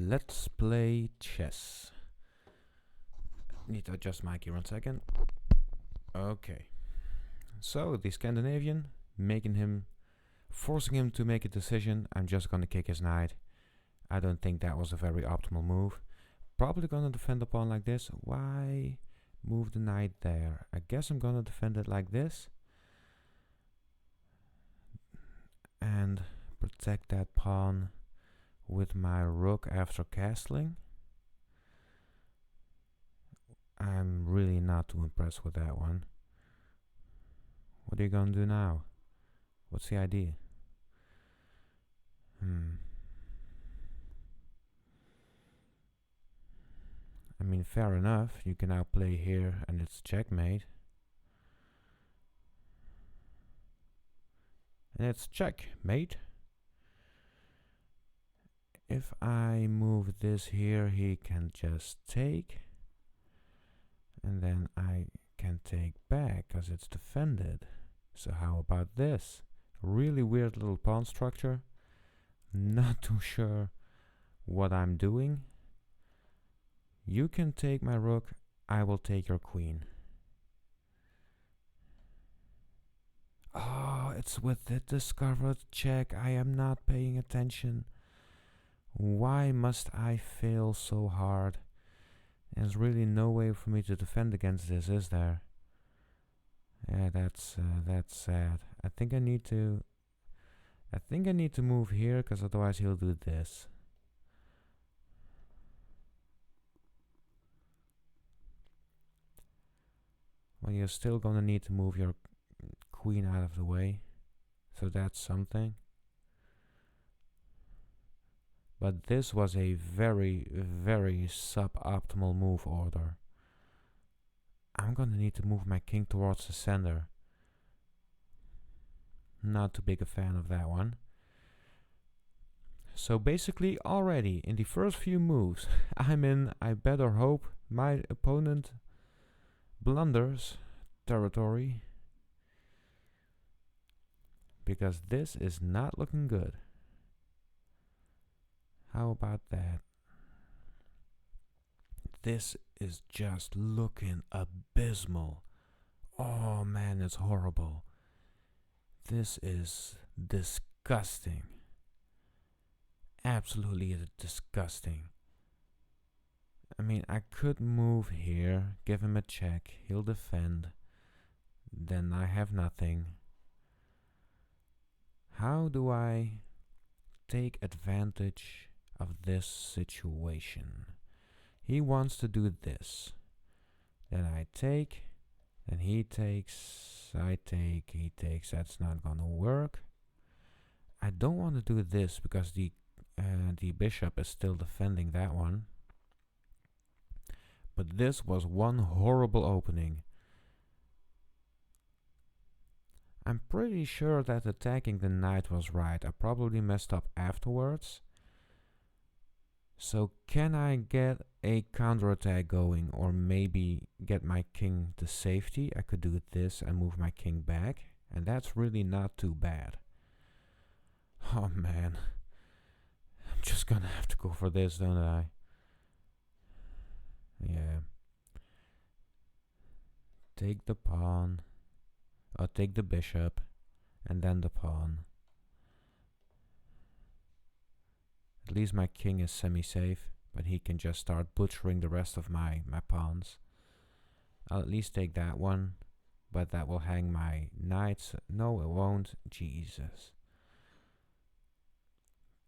Let's play chess. Need to adjust my key 1 second. Okay. So the Scandinavian, forcing him to make a decision. I'm just gonna kick his knight. I don't think that was a very optimal move. Probably gonna defend the pawn like this. Why move the knight there? I guess I'm gonna defend it like this. And protect that pawn with my rook after castling. I'm really not too impressed with that one. What are you gonna do now? What's the idea? I mean, fair enough. You can now play here and it's checkmate. And it's checkmate. If I move this here, he can just take. And then I can take back because it's defended. So how about this? Really weird little pawn structure. Not too sure what I'm doing. You can take my rook. I will take your queen. Oh, it's with the discovered check. I am not paying attention. Why must I fail so hard? There's really no way for me to defend against this, is there? Yeah, that's sad. I think I need to move here, because otherwise he'll do this. Well, you're still gonna need to move your queen out of the way. So that's something. But this was a very, very suboptimal move order. I'm gonna need to move my king towards the center. Not too big a fan of that one. So basically already in the first few moves I'm in, I better hope, my opponent blunders territory. Because this is not looking good. How about that? This is just looking abysmal. Oh man, it's horrible. This is disgusting. Absolutely disgusting. I mean, I could move here, give him a check, he'll defend. Then I have nothing. How do I take advantage of this situation? He wants to do this. Then I take, then he takes, I take, he takes. That's not gonna work. I don't want to do this because the bishop is still defending that one. But this was one horrible opening. I'm pretty sure that attacking the knight was right. I probably messed up afterwards. So can I get a counterattack going, or maybe get my king to safety? I could do this and move my king back, and that's really not too bad. Oh man, I'm just gonna have to go for this, don't I? Yeah. Take the pawn, or take the bishop, and then the pawn. At least my king is semi-safe, but he can just start butchering the rest of my pawns. I'll at least take that one, but that will hang my knights. No, it won't. Jesus.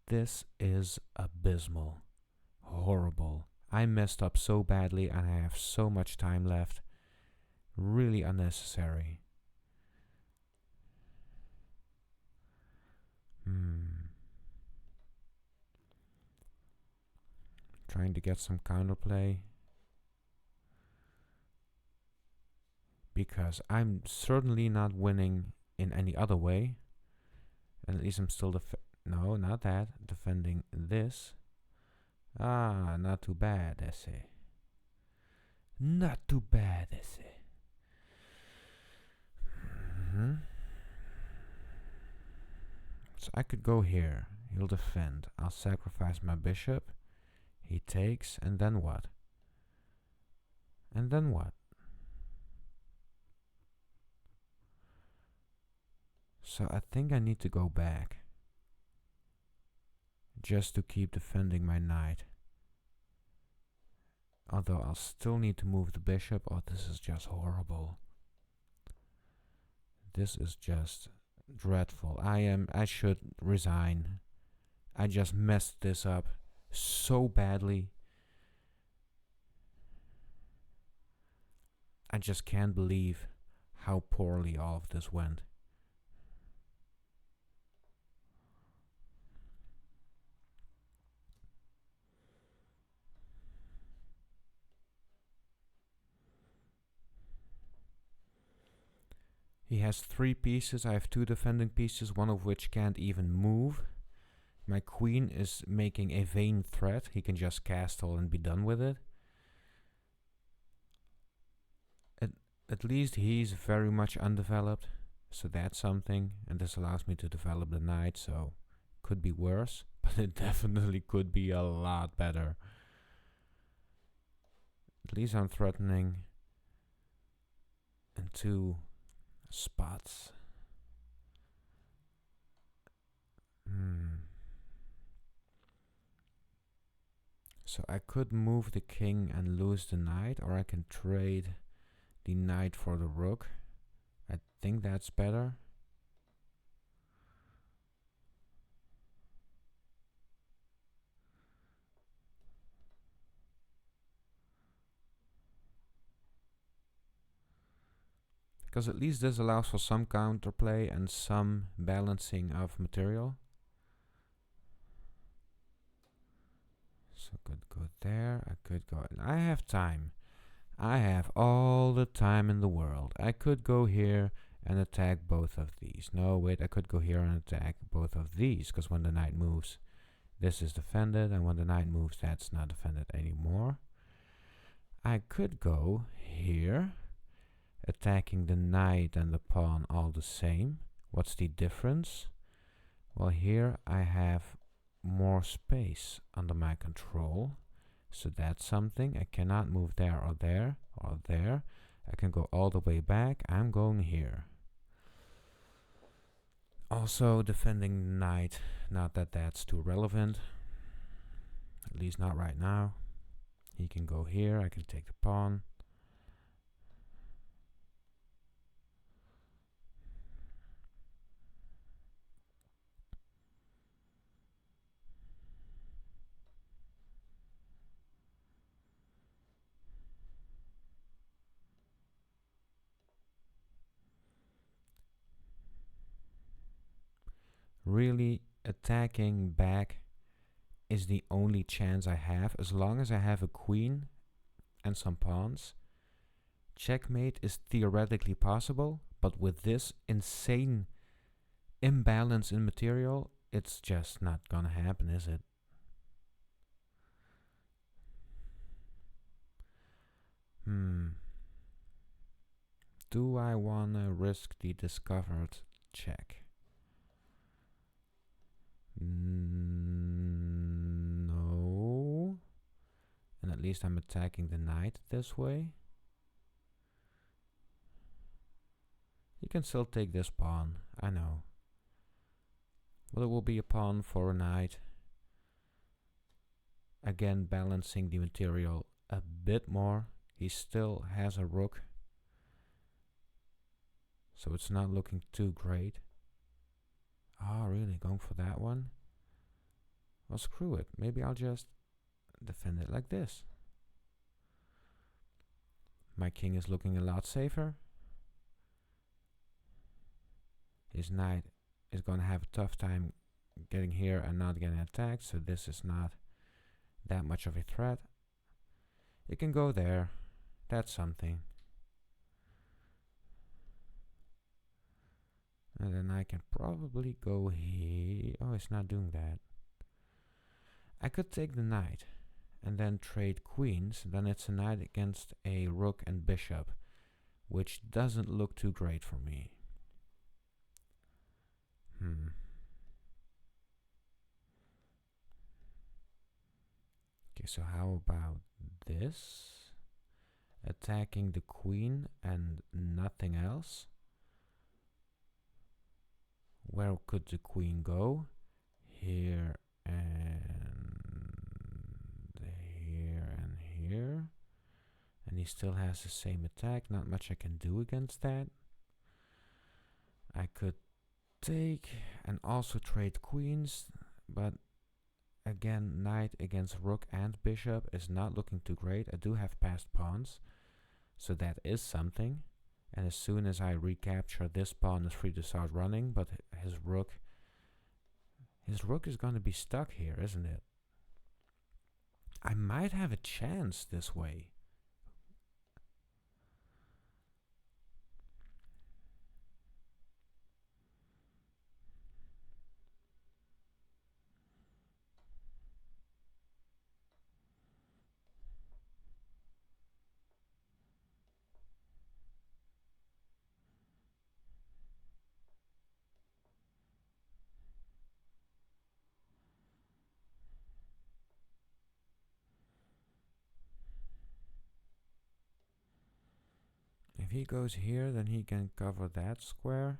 This is abysmal. Horrible. I messed up so badly and I have so much time left. Really unnecessary. Trying to get some counterplay. Because I'm certainly not winning in any other way. And at least I'm still no, not that. Defending this. Ah, not too bad, essay. Not too bad, essay. So I could go here. He'll defend. I'll sacrifice my bishop. He takes, and then what? And then what? So I think I need to go back. Just to keep defending my knight. Although I'll still need to move the bishop. Oh, this is just horrible. This is just dreadful. I should resign. I just messed this up so badly. I just can't believe how poorly all of this went. He has 3 pieces. I have 2 defending pieces, one of which can't even move. My queen is making a vain threat. He can just castle and be done with it. At least he's very much undeveloped, so that's something. And this allows me to develop the knight, so could be worse, but it definitely could be a lot better. At least I'm threatening in 2 spots. So I could move the king and lose the knight, or I can trade the knight for the rook. I think that's better. Because at least this allows for some counterplay and some balancing of material. So I could go there, I could go... I have time. I have all the time in the world. I could go here and attack both of these. No, wait, I could go here and attack both of these, because when the knight moves, this is defended, and when the knight moves, that's not defended anymore. I could go here, attacking the knight and the pawn all the same. What's the difference? Well, here I have more space under my control. So that's something. I cannot move there or there or there. I can go all the way back. I'm going here. Also defending the knight. Not that that's too relevant. At least not right now. He can go here. I can take the pawn. Really, attacking back is the only chance I have. As long as I have a queen and some pawns, checkmate is theoretically possible, but with this insane imbalance in material, it's just not gonna happen, is it? Do I wanna risk the discovered check? No. And at least I'm attacking the knight this way. You can still take this pawn, I know. But it will be a pawn for a knight. Again, balancing the material a bit more. He still has a rook, so it's not looking too great. Oh, really? Going for that one? Well, screw it. Maybe I'll just defend it like this. My king is looking a lot safer. His knight is going to have a tough time getting here and not getting attacked, so this is not that much of a threat. It can go there. That's something. And then I can probably go here. Oh, it's not doing that. I could take the knight and then trade queens. Then it's a knight against a rook and bishop, which doesn't look too great for me. Okay, so how about this? Attacking the queen and nothing else? Where could the queen go? Here and here and here. And he still has the same attack. Not much I can do against that. I could take and also trade queens, but again, knight against rook and bishop is not looking too great. I do have passed pawns, so that is something. And as soon as I recapture, this pawn is free to start running, but his rook is going to be stuck here, isn't it? I might have a chance this way. If he goes here, then he can cover that square.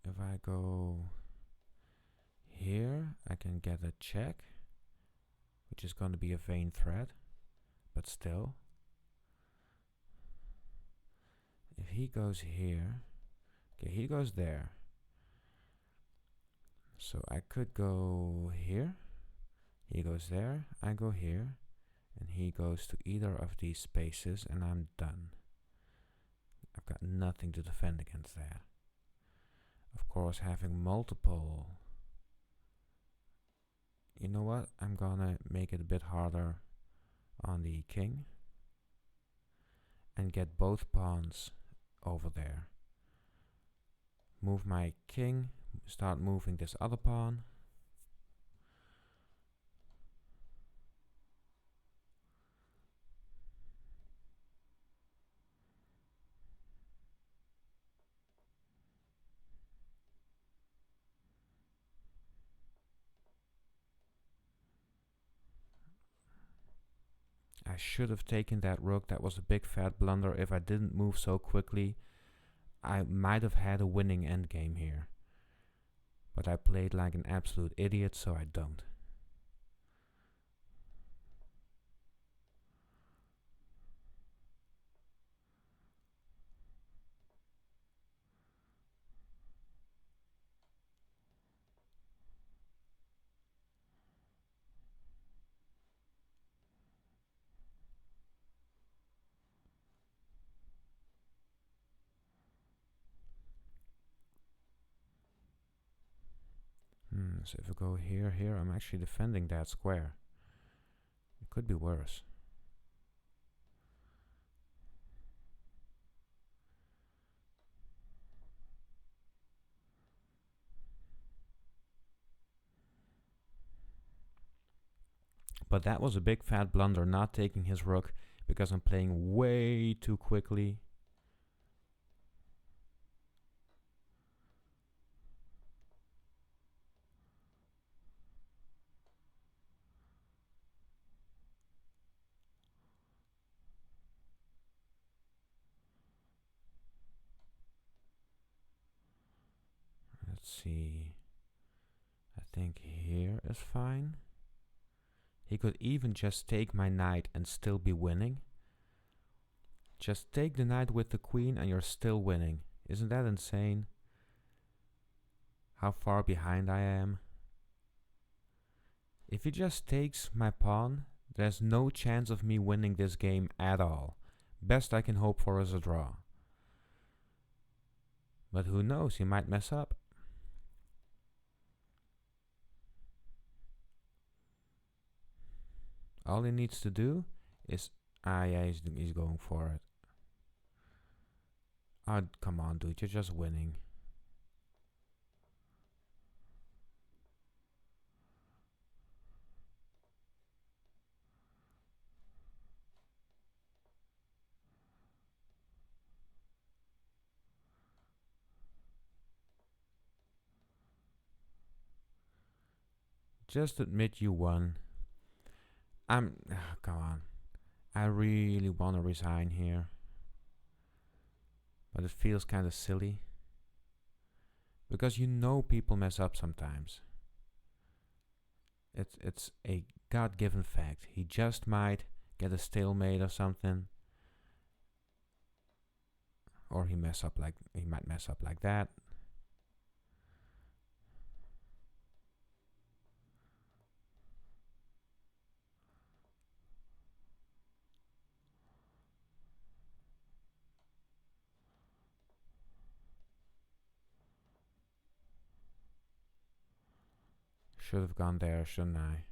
If I go here, I can get a check, which is going to be a vain threat, but still. If he goes here, okay, he goes there. So I could go here, he goes there, I go here, and he goes to either of these spaces, and I'm done. I've got nothing to defend against that. Of course, having multiple... You know what? I'm gonna make it a bit harder on the king and get both pawns over there. Move my king, start moving this other pawn. I should have taken that rook. That was a big fat blunder. If I didn't move so quickly, I might have had a winning endgame here. But I played like an absolute idiot, so I don't. So if I go here, I'm actually defending that square. It could be worse. But that was a big fat blunder, not taking his rook, because I'm playing way too quickly. Let's see. I think here is fine. He could even just take my knight and still be winning. Just take the knight with the queen and you're still winning. Isn't that insane? How far behind I am. If he just takes my pawn, there's no chance of me winning this game at all. Best I can hope for is a draw. But who knows, he might mess up. All he needs to do is... yeah, he's going for it. Oh, come on, dude, you're just winning. Just admit you won. Come on. I really want to resign here. But it feels kind of silly. Because you know people mess up sometimes. It's a God-given fact. He just might get a stalemate or something. Or he might mess up like that. Should have gone there, shouldn't I?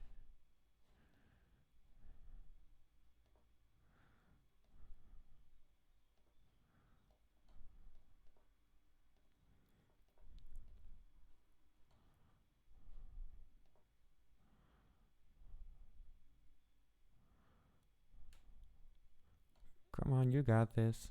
Come on, you got this.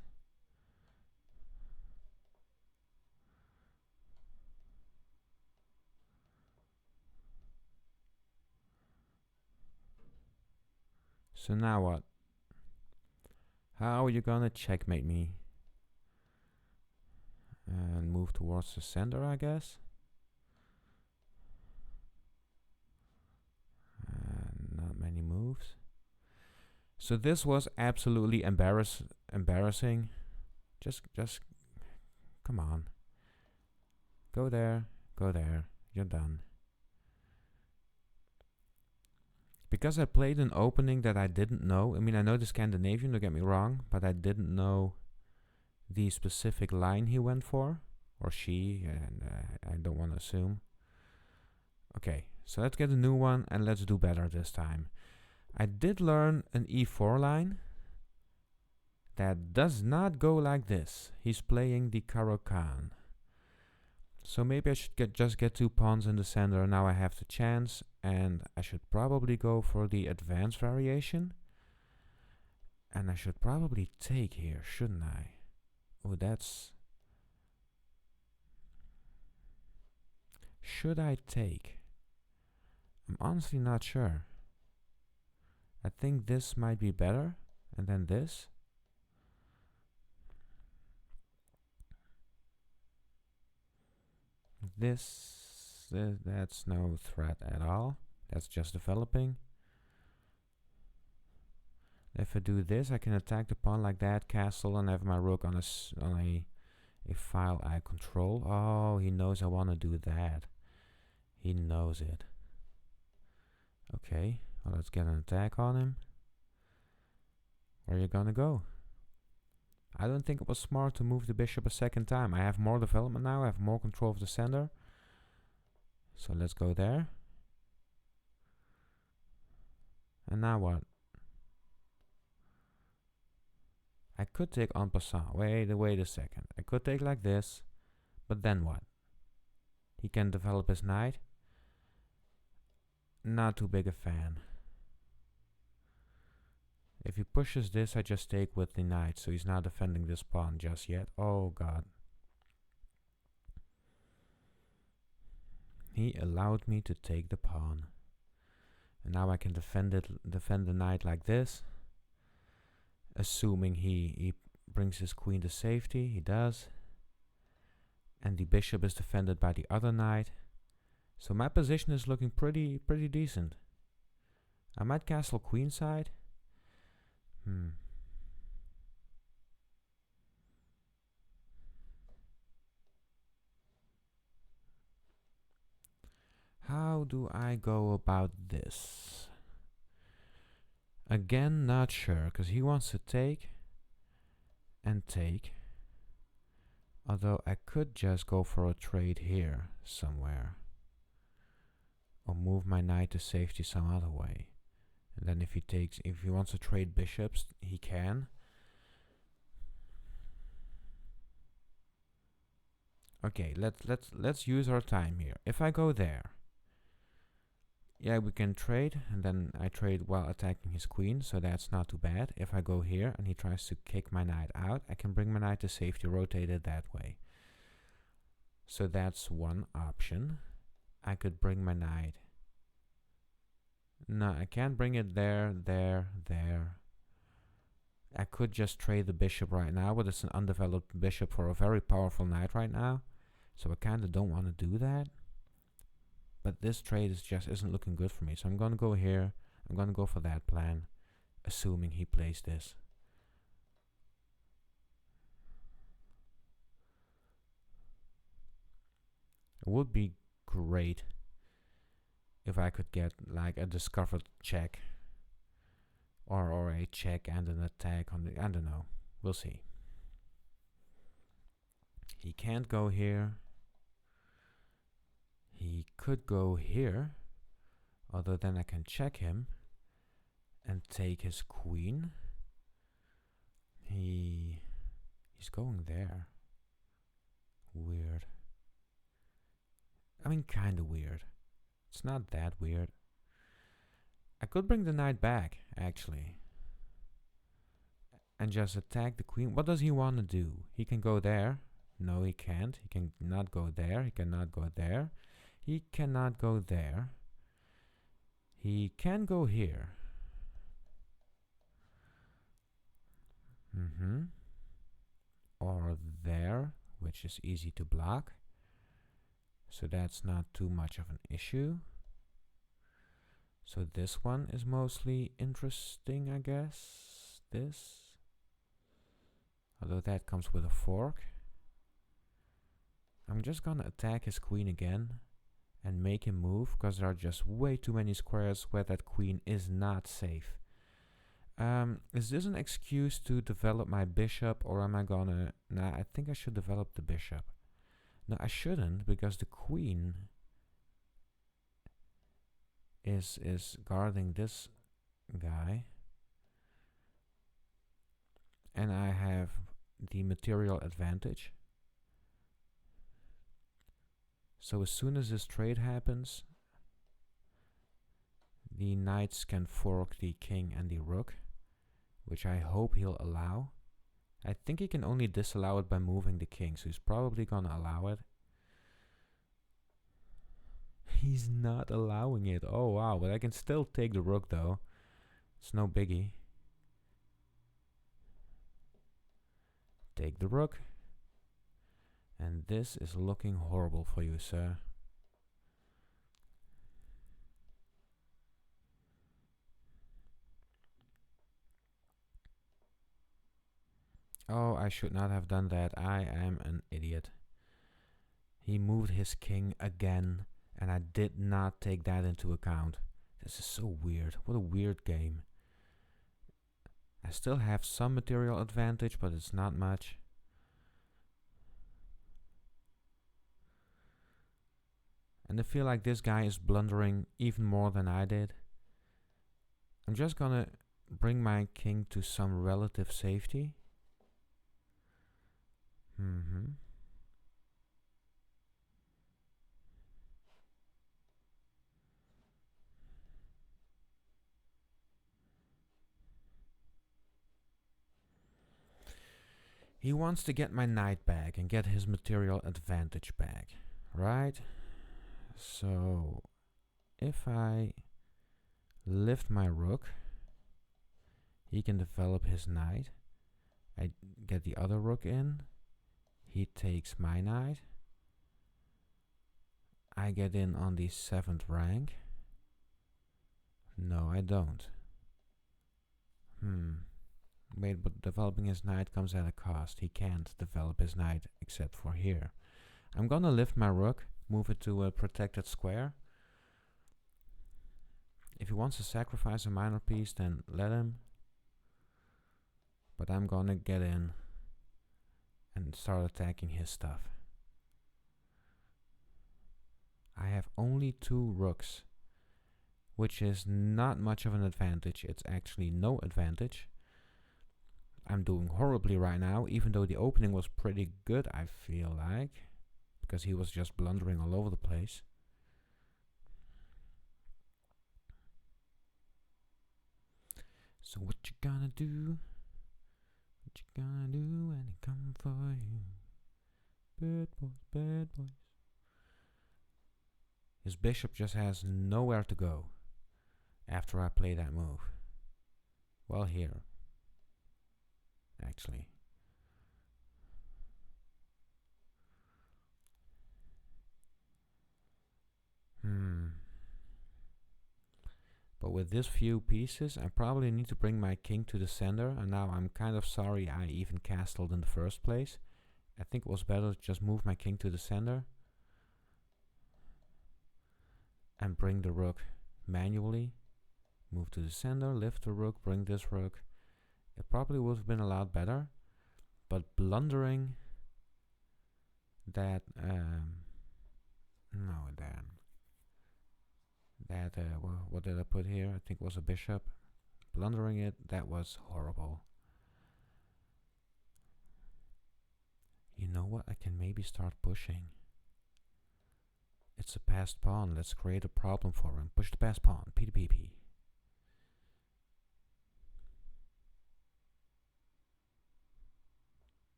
So now what? How are you gonna checkmate me? And move towards the center, I guess. Not many moves. So this was absolutely embarrassing. Just come on. Go there, you're done. Because I played an opening that I didn't know. I mean, I know the Scandinavian, don't get me wrong, but I didn't know the specific line he went for. Or she, and I don't want to assume. Okay, so let's get a new one and let's do better this time. I did learn an e4 line that does not go like this. He's playing the Caro-Kann. So maybe I should just get 2 pawns in the center. Now I have the chance, and I should probably go for the advanced variation. And I should probably take here, shouldn't I? Oh, that's... Should I take? I'm honestly not sure. I think this might be better, and then this. That's no threat at all. That's just developing. If I do this, I can attack the pawn like that, castle, and have my rook on a file I control. Oh, he knows I want to do that. He knows it. Okay, well, let's get an attack on him. Where are you gonna go? I don't think it was smart to move the bishop a second time. I have more development now. I have more control of the center. So let's go there. And now what? I could take en passant. Wait a second. I could take like this. But then what? He can develop his knight. Not too big a fan. If he pushes this, I just take with the knight. So he's not defending this pawn just yet. Oh god. He allowed me to take the pawn. And now I can defend the knight like this. Assuming he brings his queen to safety. He does. And the bishop is defended by the other knight. So my position is looking pretty decent. I might castle queenside. How do I go about this? Again, not sure, because he wants to take and take. Although I could just go for a trade here somewhere. Or move my knight to safety some other way. And then if he wants to trade bishops, he can. Okay, let's use our time here. If I go there, yeah, we can trade, and then I trade while attacking his queen, so that's not too bad. If I go here and he tries to kick my knight out, I can bring my knight to safety, rotate it that way. So that's one option. I could bring my knight. No, I can't bring it there, there. I could just trade the bishop right now, but it's an undeveloped bishop for a very powerful knight right now. So I kinda don't want to do that. But this trade isn't looking good for me. So I'm gonna go here. I'm gonna go for that plan, assuming he plays this. It would be great if I could get like a discovered check. Or a check and an attack on the... I don't know. We'll see. He can't go here. He could go here. Although then I can check him and take his queen. He's going there. Weird. I mean, kinda weird. It's not that weird. I could bring the knight back, actually. And just attack the queen. What does he want to do? He can go there. No, he can't. He cannot go there. He cannot go there. He cannot go there. He can go here. Or there, which is easy to block. So that's not too much of an issue. So this one is mostly interesting, I guess. This. Although that comes with a fork. I'm just gonna attack his queen again and make him move, because there are just way too many squares where that queen is not safe. Is this an excuse to develop my bishop, or am I gonna... Nah, I think I should develop the bishop. No, I shouldn't, because the queen is guarding this guy. And I have the material advantage. So as soon as this trade happens, the knights can fork the king and the rook, which I hope he'll allow. I think he can only disallow it by moving the king, so he's probably gonna allow it. He's not allowing it. Oh wow, but I can still take the rook though. It's no biggie. Take the rook. And this is looking horrible for you, sir. Oh, I should not have done that. I am an idiot. He moved his king again, and I did not take that into account. This is so weird. What a weird game. I still have some material advantage, but it's not much. And I feel like this guy is blundering even more than I did. I'm just gonna bring my king to some relative safety. He wants to get my knight back and get his material advantage back, right? So, if I lift my rook, he can develop his knight. I get the other rook in. He takes my knight. I get in on the 7th rank. No, I don't. Wait, but developing his knight comes at a cost. He can't develop his knight except for here. I'm gonna lift my rook, move it to a protected square. If he wants to sacrifice a minor piece, then let him. But I'm gonna get in and start attacking his stuff. I have only 2 rooks, which is not much of an advantage. It's actually no advantage. I'm doing horribly right now, even though the opening was pretty good, I feel like, because he was just blundering all over the place. So what you gonna do? What you gonna do when he come for you? Bad boys, bad boys. His bishop just has nowhere to go. after I play that move? Well, here, actually. But with this few pieces, I probably need to bring my king to the center, and now I'm kind of sorry I even castled in the first place. I think it was better to just move my king to the center and bring the rook manually. Move to the center, lift the rook, bring this rook. It probably would have been a lot better, but blundering that, no, damn. That, what did I put here? I think it was a bishop. Blundering it, that was horrible. You know what? I can maybe start pushing. It's a passed pawn. Let's create a problem for him. Push the passed pawn. P to PP.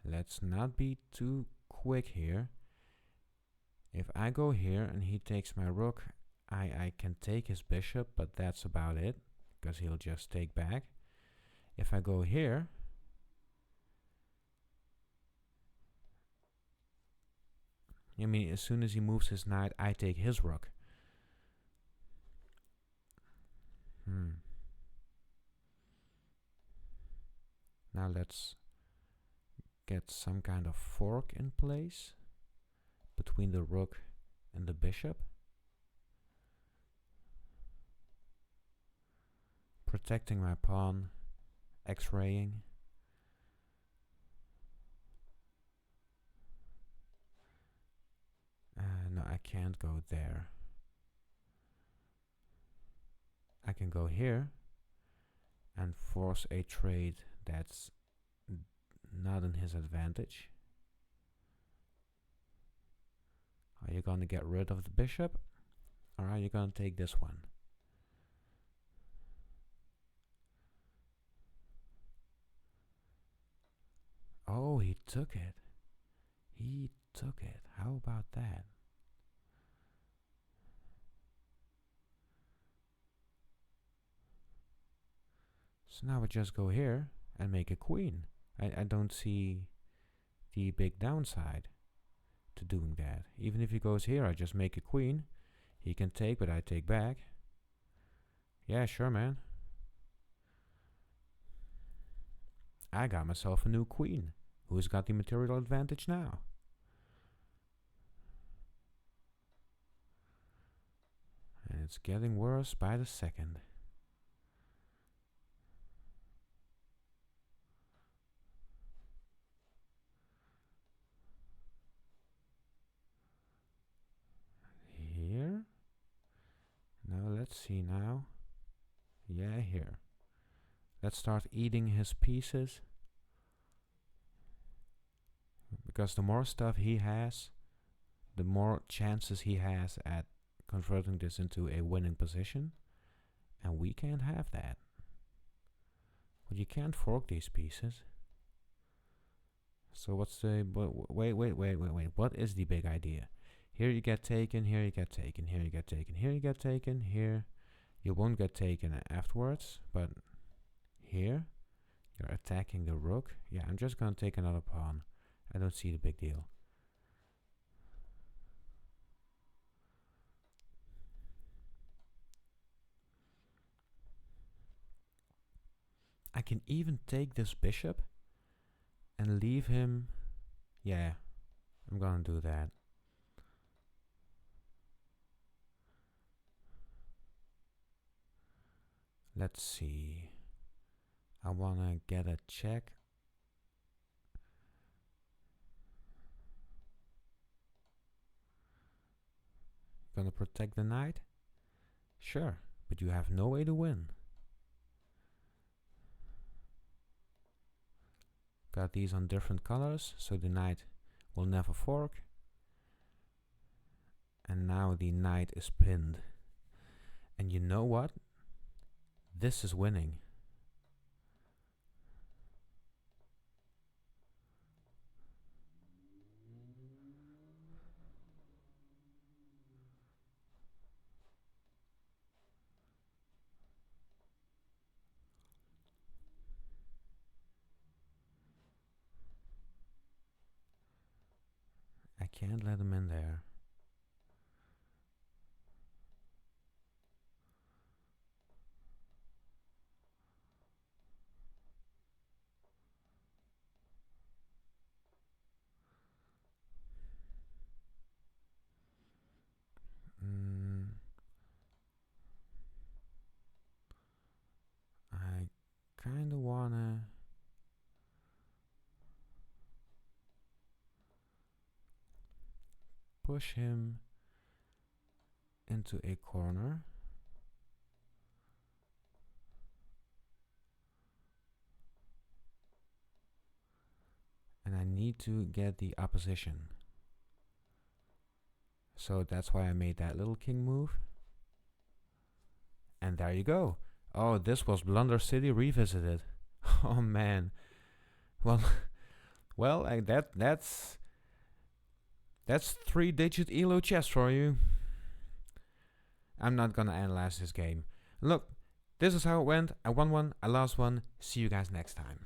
Let's not be too quick here. If I go here and he takes my rook, I can take his bishop, but that's about it, because he'll just take back. If I go here, I mean, as soon as he moves his knight, I take his rook. Now let's get some kind of fork in place between the rook and the bishop. Protecting my pawn, X-raying. No, I can't go there. I can go here and force a trade that's not in his advantage. Are you gonna get rid of the bishop, or are you gonna take this one? Oh, he took it. He took it. How about that? So now we just go here and make a queen. I don't see the big downside to doing that. Even if he goes here, I just make a queen. He can take, but I take back. Yeah, sure, man. I got myself a new queen. Who's got the material advantage now? And it's getting worse by the second. Here? Now let's see now. Yeah, here. Let's start eating his pieces. Because the more stuff he has, the more chances he has at converting this into a winning position. And we can't have that. But you can't fork these pieces. So what's the... Wait. What is the big idea? Here you get taken, here you get taken, here you get taken, here you get taken, here you won't get taken afterwards, but here you're attacking the rook. Yeah, I'm just gonna take another pawn. I don't see the big deal. I can even take this bishop and leave him. Yeah, I'm gonna do that. Let's see. I wanna get a check. Gonna protect the knight? Sure, but you have no way to win. Got these on different colors, so the knight will never fork. And now the knight is pinned. And you know what? This is winning. can't let him in there. I kinda wanna push him into a corner. And I need to get the opposition. So that's why I made that little king move. And there you go. Oh, this was Blunder City Revisited. Oh man. Well, well, that's 3-digit ELO chess for you. I'm not gonna analyze this game. Look, this is how it went. I won one, I lost one. See you guys next time.